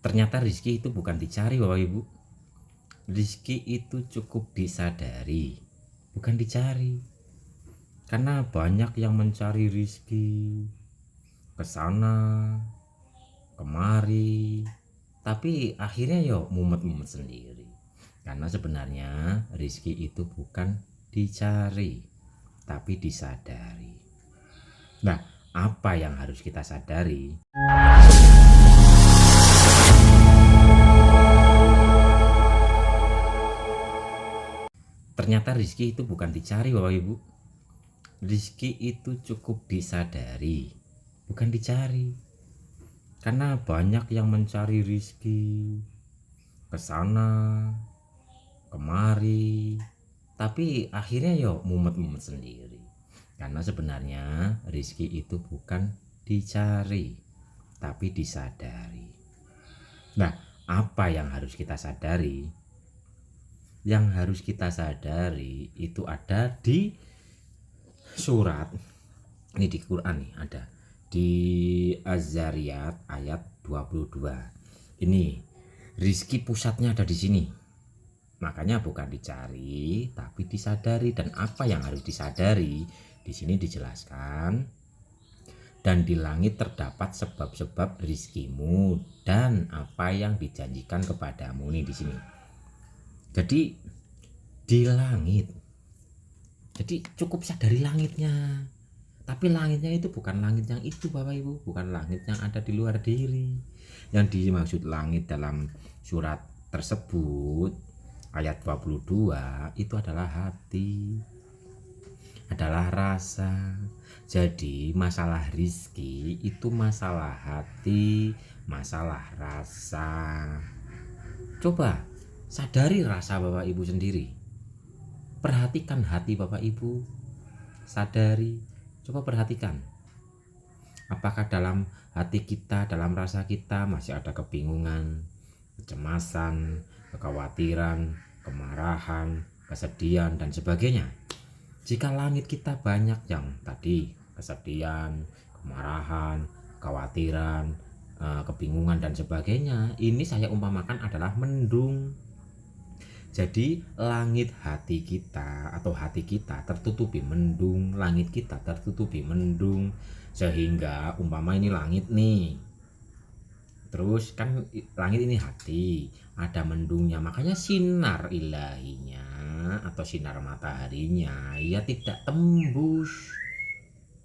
Ternyata rizki itu bukan dicari, Bapak Ibu. Rizki itu cukup disadari, bukan dicari. Karena banyak yang mencari rizki ke sana kemari, tapi akhirnya yo mumet-mumet sendiri. Karena sebenarnya rizki itu bukan dicari, tapi disadari. Nah, apa yang harus kita sadari? Ternyata rizki itu bukan dicari, Bapak Ibu. Rizki itu cukup disadari, bukan dicari. Karena banyak yang mencari rizki ke sana kemari, tapi akhirnya yo mumet-mumet sendiri. Karena sebenarnya rizki itu bukan dicari, tapi disadari. Nah, apa yang harus kita sadari? Yang harus kita sadari itu ada di surat, ini di Quran nih, ada di Az-Zariyat ayat 22. Ini rizki pusatnya ada di sini. Makanya bukan dicari tapi disadari. Dan apa yang harus disadari? Di sini dijelaskan, dan di langit terdapat sebab-sebab rizkimu dan apa yang dijanjikan kepadamu. Nih di sini. Jadi di langit. Jadi cukup sadari langitnya. Tapi langitnya itu bukan langit yang itu, Bapak Ibu, bukan langit yang ada di luar diri. Yang dimaksud langit dalam surat tersebut ayat 22 itu adalah hati, adalah rasa. Jadi masalah rizki itu masalah hati, masalah rasa. Coba sadari rasa Bapak Ibu sendiri. Perhatikan hati Bapak Ibu, sadari. Coba perhatikan, apakah dalam hati kita, dalam rasa kita masih ada kebingungan, kecemasan, kekhawatiran, kemarahan, kesedihan, dan sebagainya. Jika langit kita banyak yang tadi kesedihan, kemarahan, kekhawatiran, kebingungan, dan sebagainya, ini saya umpamakan adalah mendung. Jadi langit hati kita atau hati kita tertutupi mendung, langit kita tertutupi mendung, sehingga umpama ini langit nih, terus kan langit ini hati, ada mendungnya, makanya sinar ilahinya atau sinar mataharinya ya tidak tembus,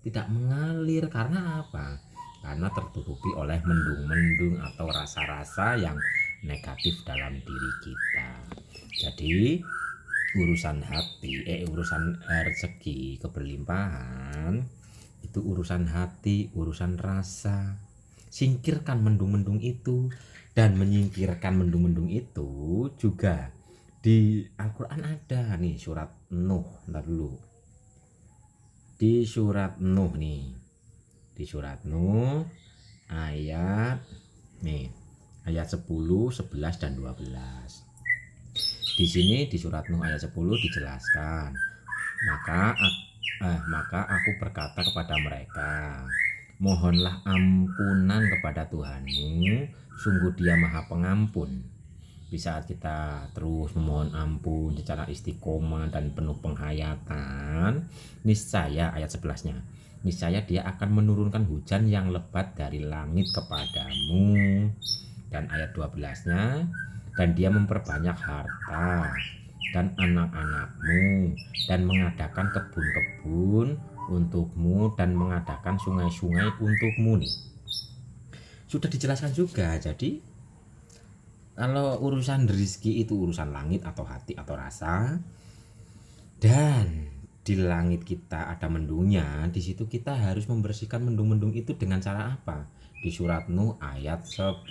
tidak mengalir. Karena apa? Karena tertutupi oleh mendung-mendung atau rasa-rasa yang negatif dalam diri kita. Jadi urusan hati, urusan rezeki, keberlimpahan itu urusan hati, urusan rasa. Singkirkan mendung-mendung itu, dan menyingkirkan mendung-mendung itu juga di Al-Quran ada nih, surat Nuh. Ntar dulu, di surat Nuh nih, di surat Nuh ayat nih, ayat 10, 11, dan 12. Di sini di surat Nuh ayat 10 dijelaskan, maka aku berkata kepada mereka, mohonlah ampunan kepada Tuhanmu, sungguh Dia Maha Pengampun. Di saat kita terus memohon ampun secara istiqomah dan penuh penghayatan, niscaya ayat 11-nya, niscaya Dia akan menurunkan hujan yang lebat dari langit kepadamu. Dan ayat 12-nya, dan Dia memperbanyak harta dan anak-anakmu, dan mengadakan kebun-kebun untukmu, dan mengadakan sungai-sungai untukmu. Nih sudah dijelaskan juga. Jadi kalau urusan rezeki itu urusan langit atau hati atau rasa, dan di langit kita ada mendungnya, di situ kita harus membersihkan mendung-mendung itu dengan cara apa? Di surat Nuh ayat 10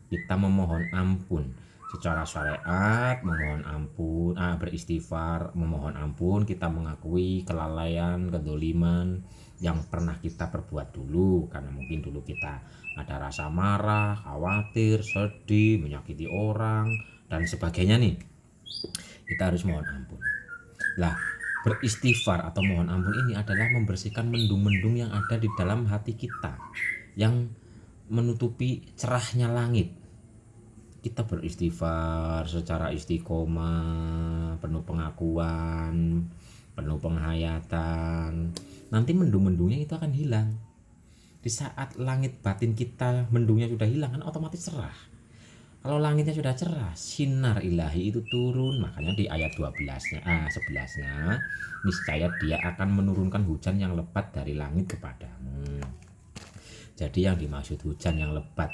kita memohon ampun secara syariat, memohon ampun, beristighfar, memohon ampun, kita mengakui kelalaian, kedoliman yang pernah kita perbuat dulu. Karena mungkin dulu kita ada rasa marah, khawatir, sedih, menyakiti orang, dan sebagainya nih, kita harus mohon ampun. Lah, beristighfar atau mohon ampun ini adalah membersihkan mendung-mendung yang ada di dalam hati kita, yang menutupi cerahnya langit. Kita beristighfar secara istiqomah, penuh pengakuan, penuh penghayatan. Nanti mendung-mendungnya itu akan hilang. Di saat langit batin kita mendungnya sudah hilang, kan otomatis cerah. Kalau langitnya sudah cerah, sinar ilahi itu turun. Makanya di ayat 12-nya, 11-nya, niscaya dia akan menurunkan hujan yang lebat dari langit kepadamu. Jadi yang dimaksud hujan yang lebat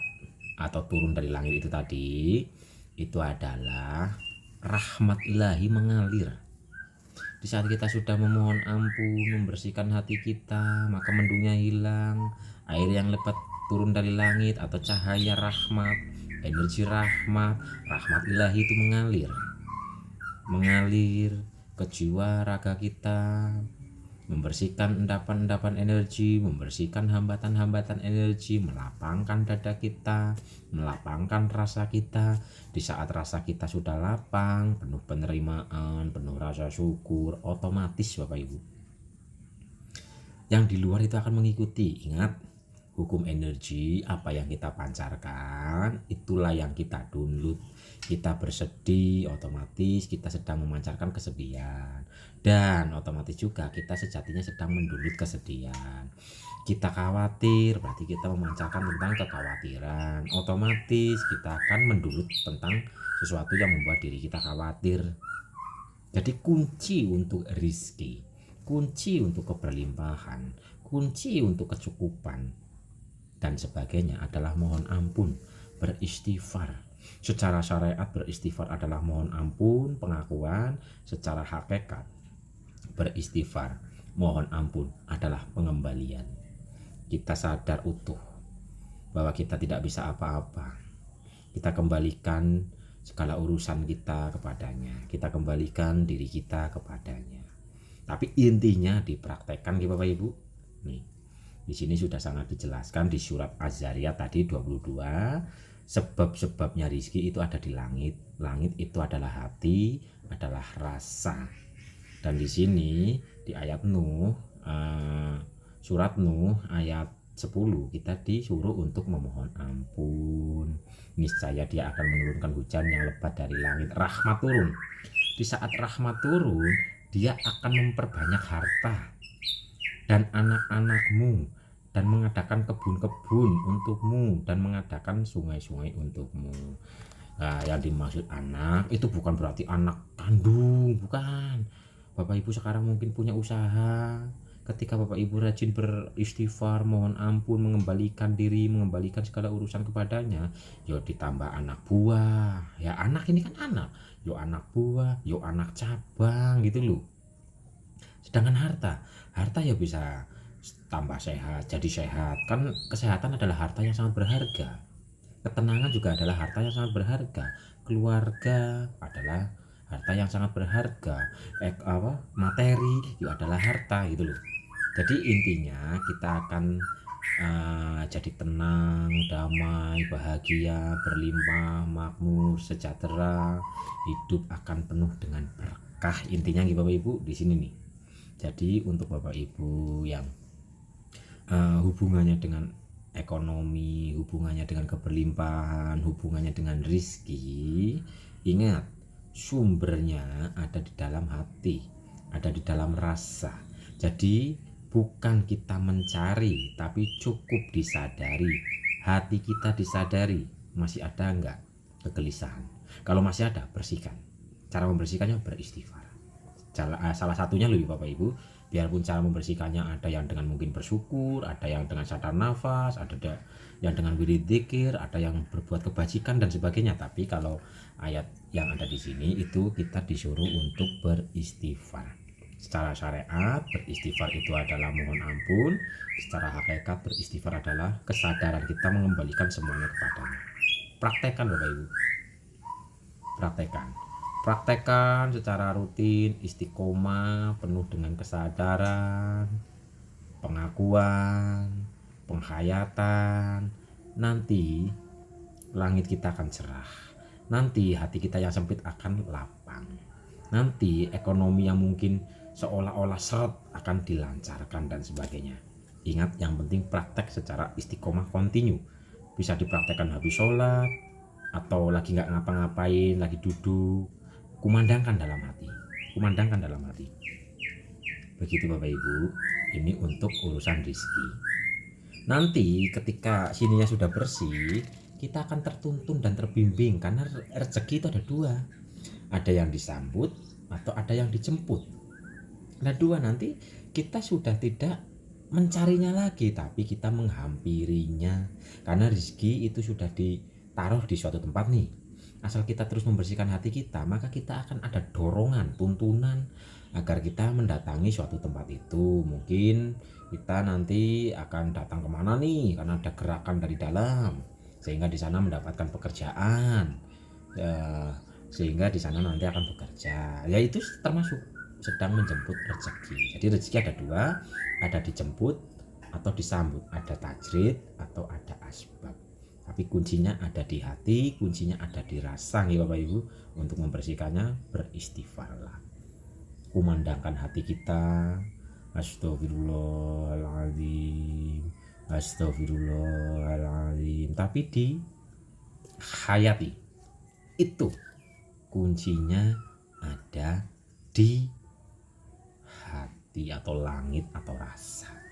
atau turun dari langit itu tadi, itu adalah rahmat ilahi mengalir. Di saat kita sudah memohon ampun, membersihkan hati kita, maka mendungnya hilang, air yang lebat turun dari langit atau cahaya rahmat, energi rahmat, rahmat ilahi itu mengalir ke jiwa raga kita, membersihkan endapan-endapan energi, membersihkan hambatan-hambatan energi, melapangkan dada kita, melapangkan rasa kita. Di saat rasa kita sudah lapang, penuh penerimaan, penuh rasa syukur, otomatis Bapak Ibu, yang di luar itu akan mengikuti. Ingat, hukum energi, apa yang kita pancarkan itulah yang kita download. Kita bersedih, otomatis kita sedang memancarkan kesedihan, dan otomatis juga kita sejatinya sedang mendownload kesedihan. Kita khawatir, berarti kita memancarkan tentang kekhawatiran, otomatis kita akan mendownload tentang sesuatu yang membuat diri kita khawatir. Jadi kunci untuk rizki, kunci untuk keberlimpahan, kunci untuk kecukupan dan sebagainya adalah mohon ampun, beristighfar. Secara syariat beristighfar adalah mohon ampun, pengakuan. Secara hakikat beristighfar, mohon ampun adalah pengembalian. Kita sadar utuh bahwa kita tidak bisa apa-apa. Kita kembalikan segala urusan kita kepadanya. Kita kembalikan diri kita kepadanya. Tapi intinya dipraktekkan ya Bapak Ibu. Nih, di sini sudah sangat dijelaskan di surat Az-Zariyat tadi 22. Sebab-sebabnya rizki itu ada di langit. Langit itu adalah hati, adalah rasa. Dan di sini di ayat Nuh, surat Nuh ayat 10, kita disuruh untuk memohon ampun. Niscaya dia akan menurunkan hujan yang lebat dari langit. Rahmat turun. Di saat rahmat turun, dia akan memperbanyak harta dan anak-anakmu, dan mengadakan kebun-kebun untukmu, dan mengadakan sungai-sungai untukmu. Nah, yang dimaksud anak itu bukan berarti anak kandung, bukan. Bapak Ibu sekarang mungkin punya usaha. Ketika Bapak Ibu rajin beristighfar, mohon ampun, mengembalikan diri, mengembalikan segala urusan kepadanya, yo ditambah anak buah. Ya anak ini kan anak, yo anak buah, yo anak cabang gitu loh. Sedangkan harta ya bisa tambah sehat, jadi sehat. Kan kesehatan adalah harta yang sangat berharga. Ketenangan juga adalah harta yang sangat berharga. Keluarga adalah harta yang sangat berharga. Materi itu adalah harta gitu loh. Jadi intinya kita akan jadi tenang, damai, bahagia, berlimpah, makmur, sejahtera. Hidup akan penuh dengan berkah. Intinya gitu Bapak Ibu di sini nih. Jadi untuk Bapak Ibu yang hubungannya dengan ekonomi, hubungannya dengan keberlimpahan, hubungannya dengan rizki, ingat sumbernya ada di dalam hati, ada di dalam rasa. Jadi bukan kita mencari, tapi cukup disadari. Hati kita disadari, masih ada enggak kegelisahan? Kalau masih ada, bersihkan. Cara membersihkannya beristighfar. Salah satunya lebih Bapak Ibu, biarpun cara membersihkannya ada yang dengan mungkin bersyukur, ada yang dengan sadar nafas, ada yang dengan wirid dzikir, ada yang berbuat kebajikan dan sebagainya. Tapi kalau ayat yang ada di sini itu kita disuruh untuk beristighfar. Secara syariat beristighfar itu adalah mohon ampun, secara hakikat beristighfar adalah kesadaran kita mengembalikan semuanya kepadanya. Praktekkan Bapak Ibu, praktekkan secara rutin, istiqomah, penuh dengan kesadaran, pengakuan, penghayatan. Nanti langit kita akan cerah. Nanti hati kita yang sempit akan lapang. Nanti ekonomi yang mungkin seolah-olah seret akan dilancarkan dan sebagainya. Ingat, yang penting praktek secara istiqomah kontinu. bisa dipraktekkan habis sholat atau lagi nggak ngapa-ngapain, lagi duduk, kumandangkan dalam hati, kumandangkan dalam hati. Begitu Bapak Ibu, ini untuk urusan rezeki. Nanti ketika sininya sudah bersih, kita akan tertuntun dan terbimbing karena rezeki itu ada dua, ada yang disambut atau ada yang dijemput. Nah dua, nanti kita sudah tidak mencarinya lagi, tapi kita menghampirinya karena rezeki itu sudah ditaruh di suatu tempat nih. Asal kita terus membersihkan hati kita, maka kita akan ada dorongan, tuntunan agar kita mendatangi suatu tempat itu. Mungkin kita nanti akan datang kemana nih, karena ada gerakan dari dalam, sehingga di sana mendapatkan pekerjaan, ya, sehingga di sana nanti akan bekerja. Ya itu termasuk sedang menjemput rezeki. Jadi rezeki ada dua, ada dijemput atau disambut, ada tajrid atau ada asbab. Tapi kuncinya ada di hati, kuncinya ada di rasa ya Bapak Ibu. Untuk membersihkannya beristighfarlah, kumandangkan hati kita, astagfirullahaladzim, astagfirullahaladzim, tapi dihayati. Itu kuncinya ada di hati atau langit atau rasa.